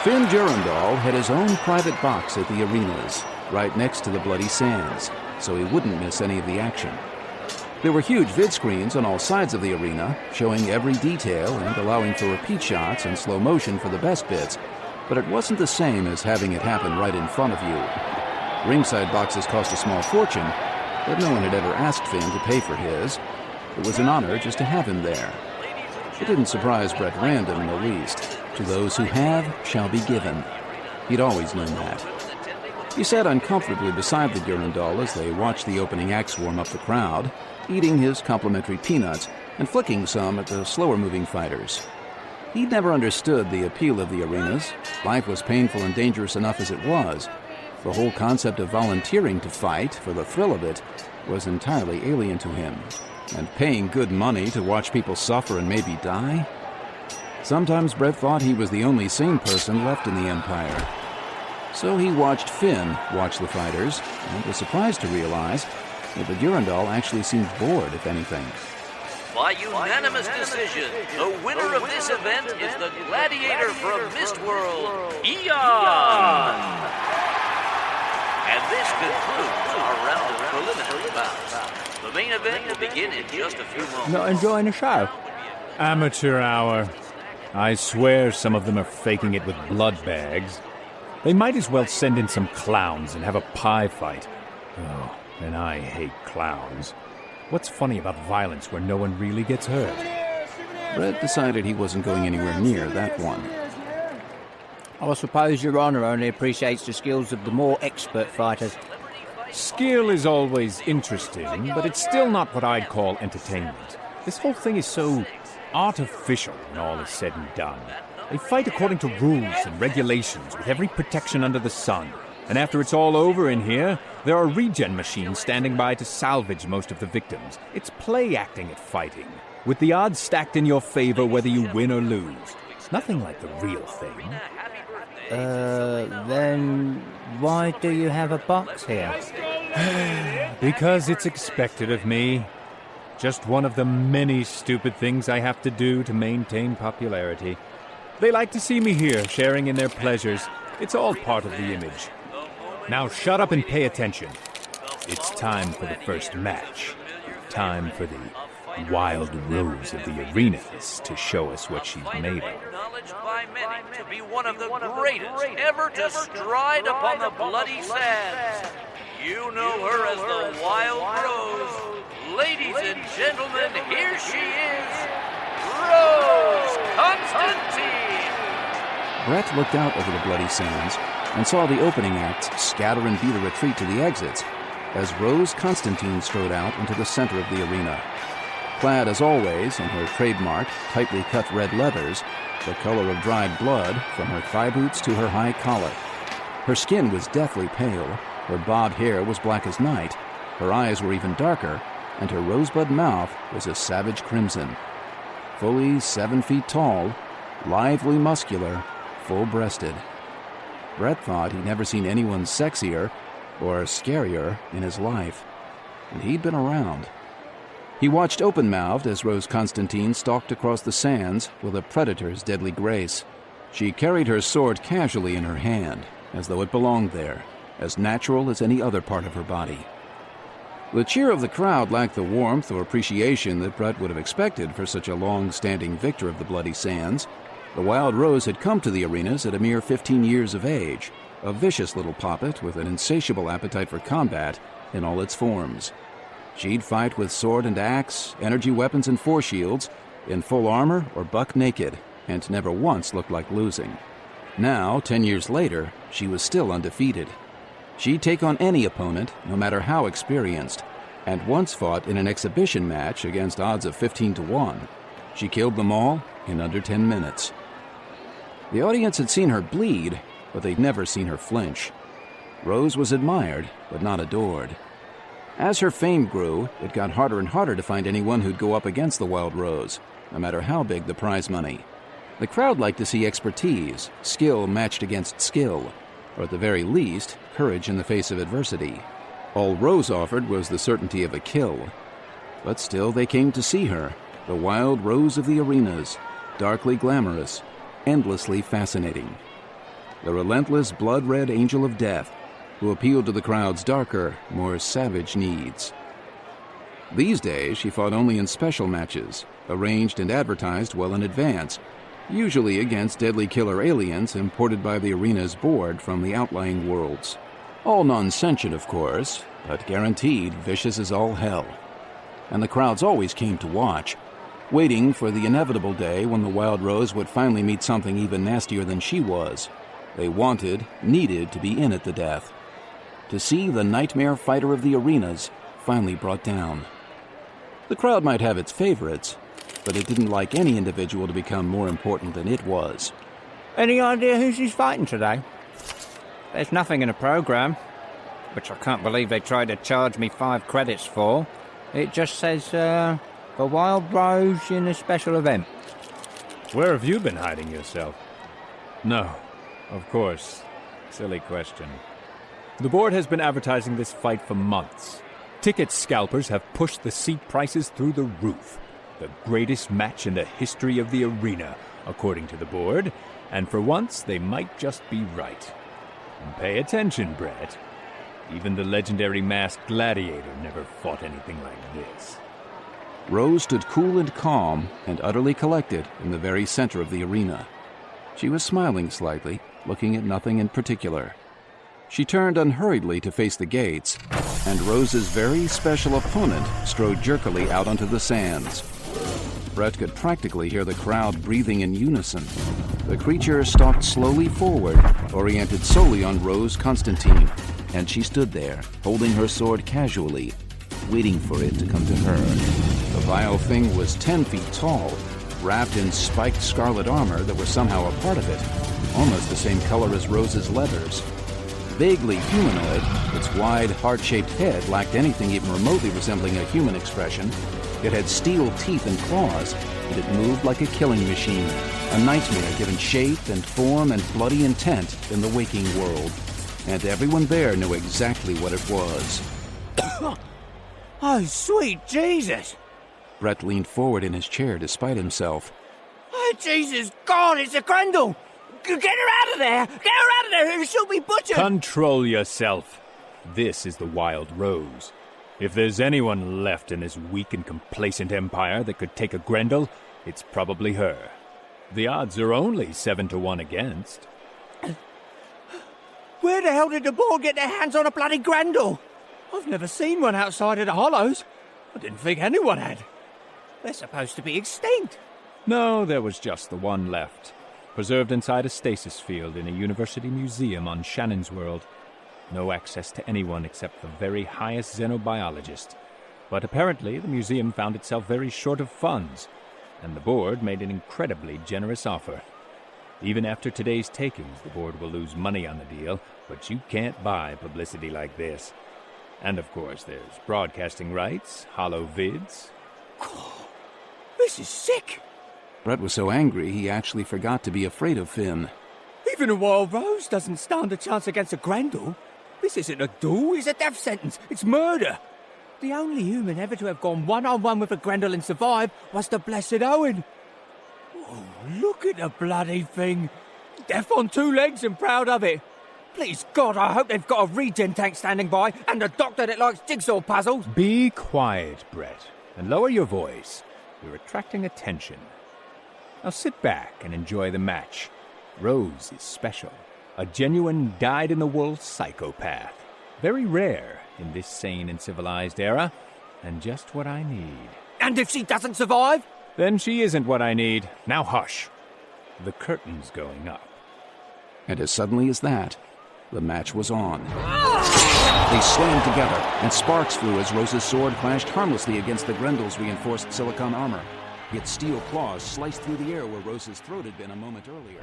Finn Durandal had his own private box at the arenas, right next to the bloody sands, so he wouldn't miss any of the action. There were huge vid screens on all sides of the arena, showing every detail and allowing for repeat shots and slow motion for the best bits, but it wasn't the same as having it happen right in front of you. Ringside boxes cost a small fortune, but no one had ever asked Finn to pay for his. It was an honor just to have him there. It didn't surprise Brett Random in the least. To those who have shall be given. He'd always known that. He sat uncomfortably beside the Durandal as they watched the opening acts warm up the crowd, eating his complimentary peanuts and flicking some at the slower-moving fighters. He'd never understood the appeal of the arenas. Life was painful and dangerous enough as it was. The whole concept of volunteering to fight for the thrill of it was entirely alien to him. And paying good money to watch people suffer and maybe die? Sometimes Brett thought he was the only sane person left in the Empire. So he watched Finn watch the fighters, and was surprised to realize that the Durandal actually seemed bored, if anything. By unanimous decision, the winner of this event is the gladiator from Mistworld, Eon! And this concludes our round of preliminary bouts. The main event will begin in just a few moments. Not enjoying the show? Amateur hour. I swear some of them are faking it with blood bags. They might as well send in some clowns and have a pie fight. Oh, and I hate clowns. What's funny about violence where no one really gets hurt? Brett decided he wasn't going anywhere near that one. I suppose Your Honor only appreciates the skills of the more expert fighters. Skill is always interesting, but it's still not what I'd call entertainment. This whole thing is so artificial when all is said and done. They fight according to rules and regulations with every protection under the sun. And after it's all over in here, there are regen machines standing by to salvage most of the victims. It's play acting at fighting, with the odds stacked in your favor whether you win or lose. It's nothing like the real thing. Then why do you have a box here? Because it's expected of me. Just one of the many stupid things I have to do to maintain popularity. They like to see me here, sharing in their pleasures. It's all part of the image. Now shut up and pay attention. It's time for the first match. Time for the Wild Rose of the arenas to show us what she's made of. Acknowledged by many to be one of the greatest ever to stride upon the bloody sands. You know her as the Wild Rose. Ladies and gentlemen, here she is, Rose Constantine! Brett looked out over the bloody sands and saw the opening acts scatter and beat a retreat to the exits as Rose Constantine strode out into the center of the arena. Clad as always in her trademark, tightly cut red leathers, the color of dried blood from her thigh boots to her high collar. Her skin was deathly pale, her bobbed hair was black as night, her eyes were even darker, and her rosebud mouth was a savage crimson. Fully 7 feet tall, lively muscular, full-breasted. Brett thought he'd never seen anyone sexier or scarier in his life, and he'd been around. He watched open-mouthed as Rose Constantine stalked across the sands with a predator's deadly grace. She carried her sword casually in her hand, as though it belonged there, as natural as any other part of her body. The cheer of the crowd lacked the warmth or appreciation that Brett would have expected for such a long-standing victor of the bloody sands. The Wild Rose had come to the arenas at a mere 15 years of age, a vicious little poppet with an insatiable appetite for combat in all its forms. She'd fight with sword and axe, energy weapons and force shields, in full armor or buck naked, and never once looked like losing. Now, 10 years later, she was still undefeated. She'd take on any opponent, no matter how experienced, and once fought in an exhibition match against odds of 15-1. She killed them all in under 10 minutes. The audience had seen her bleed, but they'd never seen her flinch. Rose was admired, but not adored. As her fame grew, it got harder and harder to find anyone who'd go up against the Wild Rose, no matter how big the prize money. The crowd liked to see expertise, skill matched against skill, or at the very least, courage in the face of adversity. All Rose offered was the certainty of a kill. But still they came to see her, the Wild Rose of the arenas, darkly glamorous, endlessly fascinating. the relentless blood-red angel of death, who appealed to the crowd's darker, more savage needs. These days, she fought only in special matches, arranged and advertised well in advance, usually against deadly killer aliens imported by the arena's board from the outlying worlds. All non-sentient, of course, but guaranteed vicious as all hell. And the crowds always came to watch, waiting for the inevitable day when the Wild Rose would finally meet something even nastier than she was. They needed to be in at the death. To see the nightmare fighter of the arenas finally brought down. The crowd might have its favorites, but it didn't like any individual to become more important than it was. Any idea who she's fighting today? There's nothing in the program, which I can't believe they tried to charge me 5 credits for. It just says, the Wild Rose in a special event. Where have you been hiding yourself? No, of course. Silly question. The board has been advertising this fight for months. Ticket scalpers have pushed the seat prices through the roof. The greatest match in the history of the arena, according to the board, and for once they might just be right. And pay attention, Brett. Even the legendary masked gladiator never fought anything like this. Rose stood cool and calm and utterly collected in the very center of the arena. She was smiling slightly, looking at nothing in particular. She turned unhurriedly to face the gates, and Rose's very special opponent strode jerkily out onto the sands. Brett could practically hear the crowd breathing in unison. The creature stalked slowly forward, oriented solely on Rose Constantine, and she stood there, holding her sword casually, waiting for it to come to her. The vile thing was 10 feet tall, wrapped in spiked scarlet armor that was somehow a part of it, almost the same color as Rose's leathers. Vaguely humanoid, its wide, heart-shaped head lacked anything even remotely resembling a human expression. It had steel teeth and claws, and it moved like a killing machine, a nightmare given shape and form and bloody intent in the waking world. And everyone there knew exactly what it was. Oh, sweet Jesus! Brett leaned forward in his chair despite himself. Oh, Jesus God, it's a Grendel! Get her out of there! Get her out of there, or she'll be butchered! Control yourself. This is the Wild Rose. If there's anyone left in this weak and complacent empire that could take a Grendel, it's probably her. The odds are only 7-1 against. Where the hell did the board get their hands on a bloody Grendel? I've never seen one outside of the Hollows. I didn't think anyone had. They're supposed to be extinct. No, there was just the one left, preserved inside a stasis field in a university museum on Shannon's World. No access to anyone except the very highest xenobiologist. But apparently the museum found itself very short of funds, and the board made an incredibly generous offer. Even after today's takings, the board will lose money on the deal, but you can't buy publicity like this. And of course, there's broadcasting rights, hollow vids. Oh, this is sick! Brett was so angry he actually forgot to be afraid of Finn. Even a Wild Rose doesn't stand a chance against a Grendel. This isn't a duel, it's a death sentence. It's murder. The only human ever to have gone one-on-one with a Grendel and survive was the blessed Owen. Oh, look at the bloody thing. Death on 2 legs and proud of it. Please God, I hope they've got a regen tank standing by and a doctor that likes jigsaw puzzles. Be quiet, Brett, and lower your voice. You're attracting attention. Now sit back and enjoy the match. Rose is special. A genuine dyed-in-the-wool psychopath. Very rare in this sane and civilized era, and just what I need. And if she doesn't survive? Then she isn't what I need. Now hush. The curtain's going up. And as suddenly as that, the match was on. They slammed together, and sparks flew as Rose's sword clashed harmlessly against the Grendel's reinforced silicon armor. Its steel claws sliced through the air where Rose's throat had been a moment earlier.